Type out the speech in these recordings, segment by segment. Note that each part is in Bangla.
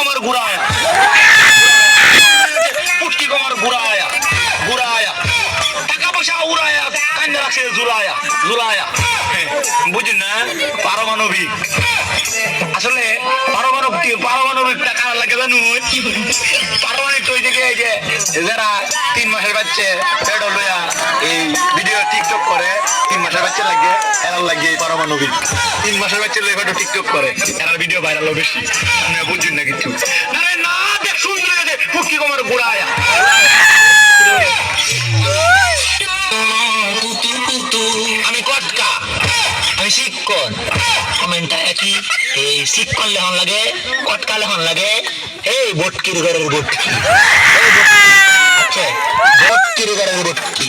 कमर घुराया पुटकी कमर घुराया घुराया টাকা পয়সা উড়ায়া কান্দা রাখছে জুলায়া জুলায়া বুঝেন না পারমাণবিক আসলে পারমাণবিক টাকা লাগে জানো পারমাণবিক ওই দিকে এই যে যারা 3 মাসের বাচ্চা পেট লইয়া এই ভিডিও টিকটক করে 3 মাসের বাচ্চা লাগে এরা লাগে পারমাণবিক 3 মাসের বাচ্চা লইয়া ভিডিও টিকটক করে এরা ভিডিও ভাইরাল হবে বেশি আপনি বুঝছেন না কিছু আরে না দেখ সুন্দর আছে পুটকি কমর ঘুরায়া আমি কটকা আমি শিক্ষণ কমেন্টটা একই এই শিক্ষণ লেখন লাগে কটকা লেখন লাগে এই বটকির ঘরের বটকি আচ্ছা বটকির ঘরের বটকি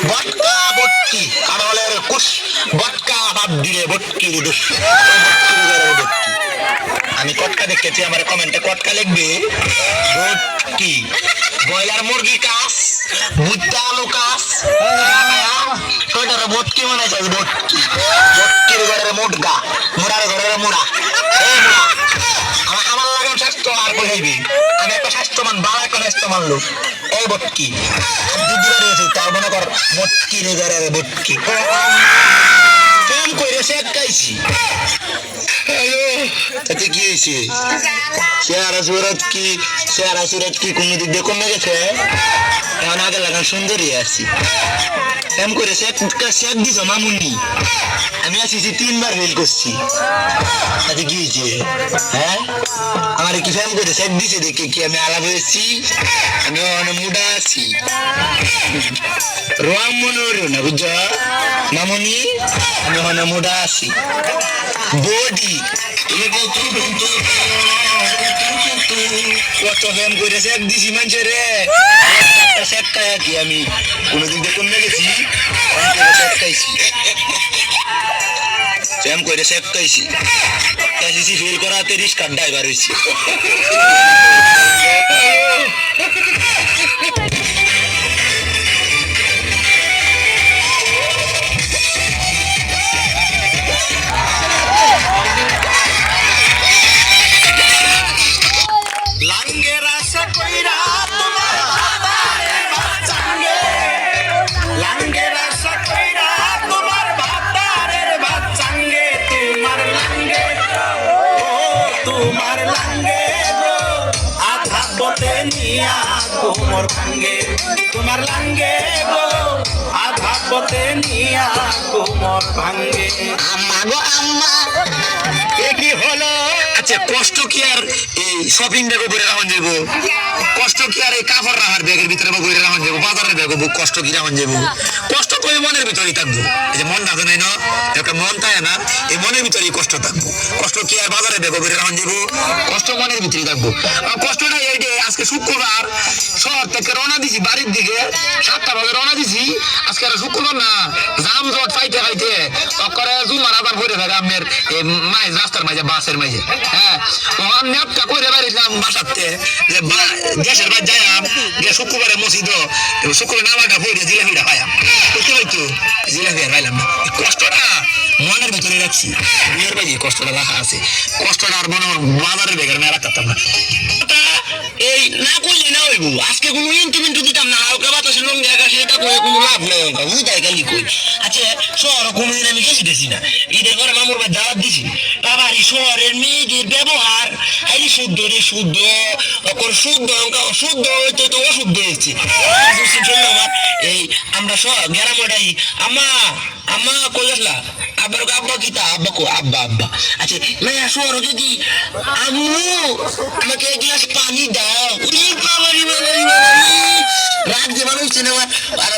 বটকা বটকি কারলের কুশ বটকা বাদ দিলে বটকির দুষ বটকির ঘরের বটকি আমি কটকা দেখেছি আমার কমেন্টে কটকা লিখবে বটকি ব্রয়লার মুরগি কাস ভুট্টা আলু কাস ছোটর বটকি বানাইছে বটকি বটকির ঘরের মুডগা মুড়ার ঘরের মুড়া এই মুড়া আমার লাগাম স্বাস্থ্য আর কইবি আমি একটা স্বাস্থ্যমান বালা কোন স্বাস্থ্যমান লোক এই বটকি দিদি রয়েছে তার মনে কর বটকির ঘরের বটকি ফোন কইরে সে কাইছি আয়ো তাতে কি হইছে চেহারা সুরত কি কোন দিক দিয়ে কমে গেছে এখন আগে লাগান সুন্দরী আছি এম করে শেখ দিছ মামুনি আমি আসছি 3 বার ফেল করছি তাতে কি হয়েছে হ্যাঁ আমার কি ফেম করে শেখ দিছে দেখে কি আমি আলাপ হয়েছি আমি অনেক মুডা আছি রোয়াম মনে হইল না বুঝছ মামুনি আমি অনেক মুডা আছি বডি কত ফেম করে শেখ দিছি মানুষের রে শেখ খায়া কি আমি কোনদিন দিয়ে কমে গেছি শেখ খাইছি ফেম করে শেখ খাইছি কাশিসি ফেল করাতে রিস্কার ড্রাইভার হয়েছি তোমার লাঙ্গে গো আধা পথে নিয়া কোমর ভাঙ্গে তোমার লাঙ্গে গো আধা পথে নিয়া কোমর ভাঙ্গে আম্মা গো আম্মা এ কি হলো আচ্ছা কষ্ট কি আর এই শপিং ব্যাগ করে রাখুন যাবো কষ্ট কি আর এই কাপড় রাখার ব্যাগের ভিতরে করে রাখুন যাবো বাজারের ব্যাগ কষ্ট কি রাখুন যাবো কষ্ট তো মনের ভিতরেই থাকবো এই যে মন থাকে নাই না একটা মন থাকে না এই মনের ভিতরেই কষ্ট থাকবো কষ্ট কি আর বাজারে ব্যাগ করে রাখুন যাবো কষ্ট মনের ভিতরেই থাকবো কষ্টটা এই যে আজকে শুক্রবার শহর থেকে রওনা দিছি বাড়ির দিকে 7টা বাজে রওনা দিছি আজকে আর শুক্রবার না জাম জট পাইতে খাইতে করে জুমার আবার ভরে থাকে আপনার মাঝে রাস্তার মাঝে বাসের মাঝে হ্যাঁ ওখান নেপটা করে বাড়িলাম বাসাতে যে দেশের বাদ যাইম গিয়ে শুক্রবারে মসজিদ শুক্রবার নামাজটা পড়ে জিলাপিটা খাইয়াম বুঝতে পারতো জিলাপি আর পাইলাম না কষ্টটা মনের ভিতরে রাখছি বিয়ের বাড়ি কষ্টটা রাখা আছে কষ্টটা আর মনে বাজারের বেকার না রাখতাম না এই না করলে না হইব আজকে কোনো ইন্টু দিতাম না হালকা বাতাসে লঙ্গি আকাশে এটা করে কোনো লাভ নাই উদাই খালি কই আচ্ছা শহর কোনোদিন আমি গেছি না ঈদের পরে মামুর ভাই দাওয়াত দিছি বাবার এই শহরের মেয়েদের ব্যবহার আইলি শুদ্ধ রে শুদ্ধ শুদ্ধ হইতে তো অশুদ্ধ হয়েছে এই আমরা গ্রামটাই আম্মা কই আসলা আব্বার আব্বা কিতা আব্বা কো আব্বা আচ্ছা মেয়া শহর যদি আম্মু আমাকে এক গ্লাস পানি দাও রাত যে মানুষ আর